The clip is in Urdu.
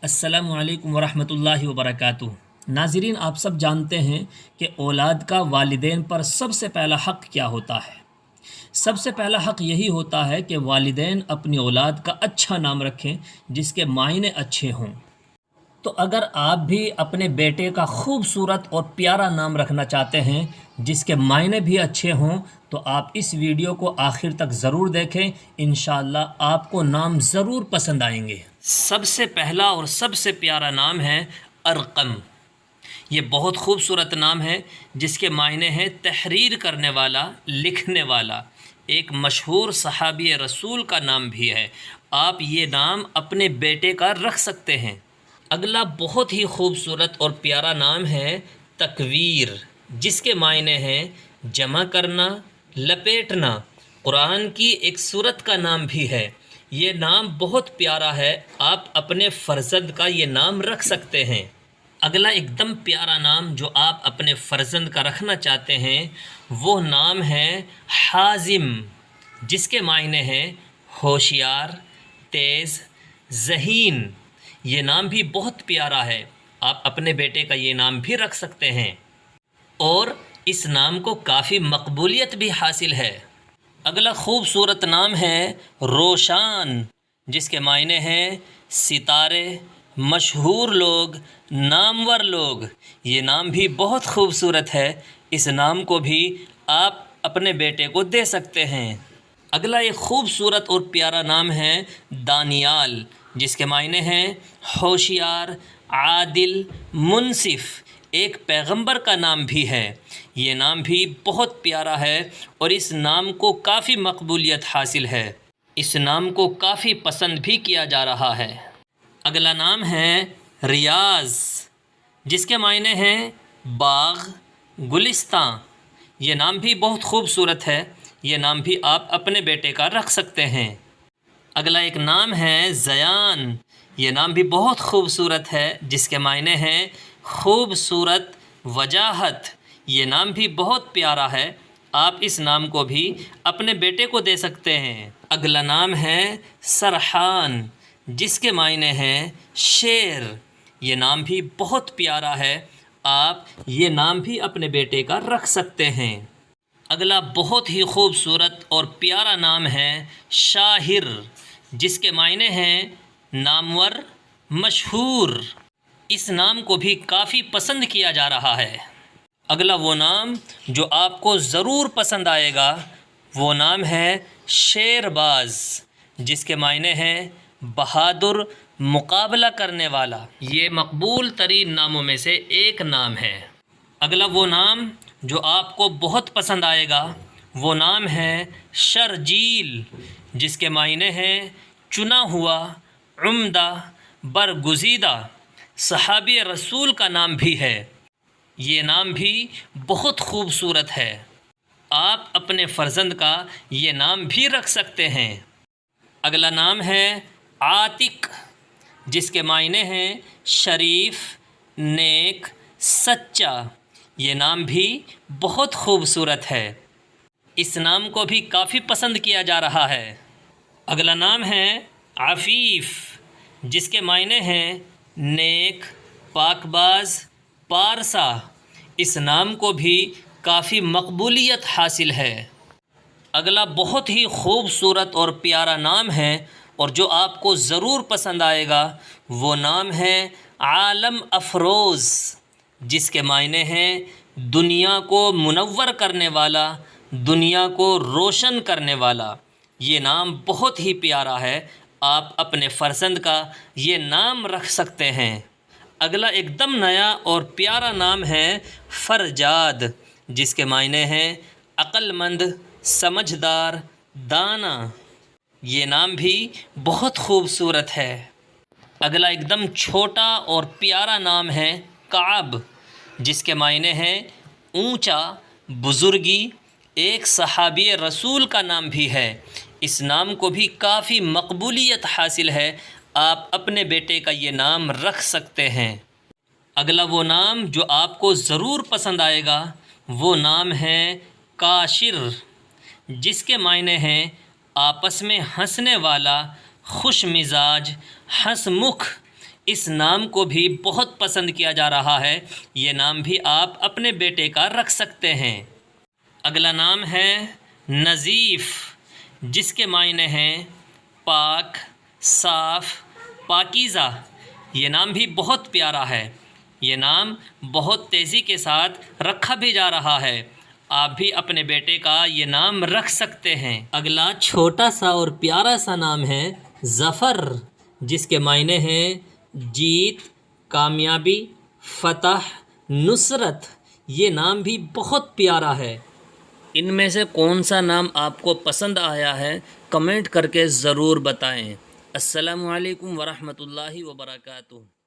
السلام علیکم ورحمۃ اللہ وبرکاتہ۔ ناظرین، آپ سب جانتے ہیں کہ اولاد کا والدین پر سب سے پہلا حق کیا ہوتا ہے۔ سب سے پہلا حق یہی ہوتا ہے کہ والدین اپنی اولاد کا اچھا نام رکھیں جس کے معنی اچھے ہوں۔ تو اگر آپ بھی اپنے بیٹے کا خوبصورت اور پیارا نام رکھنا چاہتے ہیں جس کے معنی بھی اچھے ہوں تو آپ اس ویڈیو کو آخر تک ضرور دیکھیں، انشاءاللہ آپ کو نام ضرور پسند آئیں گے۔ سب سے پہلا اور سب سے پیارا نام ہے ارقم۔ یہ بہت خوبصورت نام ہے جس کے معنی ہے تحریر کرنے والا، لکھنے والا۔ ایک مشہور صحابی رسول کا نام بھی ہے۔ آپ یہ نام اپنے بیٹے کا رکھ سکتے ہیں۔ اگلا بہت ہی خوبصورت اور پیارا نام ہے تکویر، جس کے معنی ہیں جمع کرنا، لپیٹنا۔ قرآن کی ایک سورت کا نام بھی ہے۔ یہ نام بہت پیارا ہے، آپ اپنے فرزند کا یہ نام رکھ سکتے ہیں۔ اگلا ایک دم پیارا نام جو آپ اپنے فرزند کا رکھنا چاہتے ہیں وہ نام ہے حازم، جس کے معنی ہیں ہوشیار، تیز، ذہین۔ یہ نام بھی بہت پیارا ہے، آپ اپنے بیٹے کا یہ نام بھی رکھ سکتے ہیں، اور اس نام کو کافی مقبولیت بھی حاصل ہے۔ اگلا خوبصورت نام ہے روشان، جس کے معنی ہیں ستارے، مشہور لوگ، نامور لوگ۔ یہ نام بھی بہت خوبصورت ہے، اس نام کو بھی آپ اپنے بیٹے کو دے سکتے ہیں۔ اگلا ایک خوبصورت اور پیارا نام ہے دانیال، جس کے معنی ہیں ہوشیار، عادل، منصف۔ ایک پیغمبر کا نام بھی ہے۔ یہ نام بھی بہت پیارا ہے اور اس نام کو کافی مقبولیت حاصل ہے، اس نام کو کافی پسند بھی کیا جا رہا ہے۔ اگلا نام ہے ریاض، جس کے معنی ہیں باغ، گلستاں۔ یہ نام بھی بہت خوبصورت ہے، یہ نام بھی آپ اپنے بیٹے کا رکھ سکتے ہیں۔ اگلا ایک نام ہے زیان، یہ نام بھی بہت خوبصورت ہے، جس کے معنی ہیں خوبصورت، وجاہت۔ یہ نام بھی بہت پیارا ہے، آپ اس نام کو بھی اپنے بیٹے کو دے سکتے ہیں۔ اگلا نام ہے سرحان، جس کے معنی ہیں شیر۔ یہ نام بھی بہت پیارا ہے، آپ یہ نام بھی اپنے بیٹے کا رکھ سکتے ہیں۔ اگلا بہت ہی خوبصورت اور پیارا نام ہے شاہر، جس کے معنی ہیں نامور، مشہور۔ اس نام کو بھی کافی پسند کیا جا رہا ہے۔ اگلا وہ نام جو آپ کو ضرور پسند آئے گا وہ نام ہے شیر باز، جس کے معنی ہیں بہادر، مقابلہ کرنے والا۔ یہ مقبول ترین ناموں میں سے ایک نام ہے۔ اگلا وہ نام جو آپ کو بہت پسند آئے گا وہ نام ہے شرجیل، جس کے معنی ہیں چنا ہوا، عمدہ، برگزیدہ۔ صحابی رسول کا نام بھی ہے، یہ نام بھی بہت خوبصورت ہے، آپ اپنے فرزند کا یہ نام بھی رکھ سکتے ہیں۔ اگلا نام ہے عاتق، جس کے معنی ہیں شریف، نیک، سچا۔ یہ نام بھی بہت خوبصورت ہے، اس نام کو بھی کافی پسند کیا جا رہا ہے۔ اگلا نام ہے عفیف، جس کے معنی ہیں نیک، پاک باز، پارسا۔ اس نام کو بھی کافی مقبولیت حاصل ہے۔ اگلا بہت ہی خوبصورت اور پیارا نام ہے اور جو آپ کو ضرور پسند آئے گا وہ نام ہے عالم افروز، جس کے معنی ہیں دنیا کو منور کرنے والا، دنیا کو روشن کرنے والا۔ یہ نام بہت ہی پیارا ہے، آپ اپنے فرزند کا یہ نام رکھ سکتے ہیں۔ اگلا ایک دم نیا اور پیارا نام ہے فرجاد، جس کے معنی ہیں عقل مند، سمجھدار، دانا۔ یہ نام بھی بہت خوبصورت ہے۔ اگلا ایک دم چھوٹا اور پیارا نام ہے کعب، جس کے معنی ہیں اونچا، بزرگی۔ ایک صحابی رسول کا نام بھی ہے، اس نام کو بھی کافی مقبولیت حاصل ہے، آپ اپنے بیٹے کا یہ نام رکھ سکتے ہیں۔ اگلا وہ نام جو آپ کو ضرور پسند آئے گا وہ نام ہے کاشر، جس کے معنی ہیں آپس میں ہنسنے والا، خوش مزاج، ہنس مکھ۔ اس نام کو بھی بہت پسند کیا جا رہا ہے، یہ نام بھی آپ اپنے بیٹے کا رکھ سکتے ہیں۔ اگلا نام ہے نظیف، جس کے معنی ہیں پاک، صاف، پاکیزہ۔ یہ نام بھی بہت پیارا ہے، یہ نام بہت تیزی کے ساتھ رکھا بھی جا رہا ہے، آپ بھی اپنے بیٹے کا یہ نام رکھ سکتے ہیں۔ اگلا چھوٹا سا اور پیارا سا نام ہے ظفر، جس کے معنی ہیں جیت، کامیابی، فتح، نصرت۔ یہ نام بھی بہت پیارا ہے۔ ان میں سے کون سا نام آپ کو پسند آیا ہے کمنٹ کر کے ضرور بتائیں۔ السلام علیکم ورحمۃ اللہ وبرکاتہ۔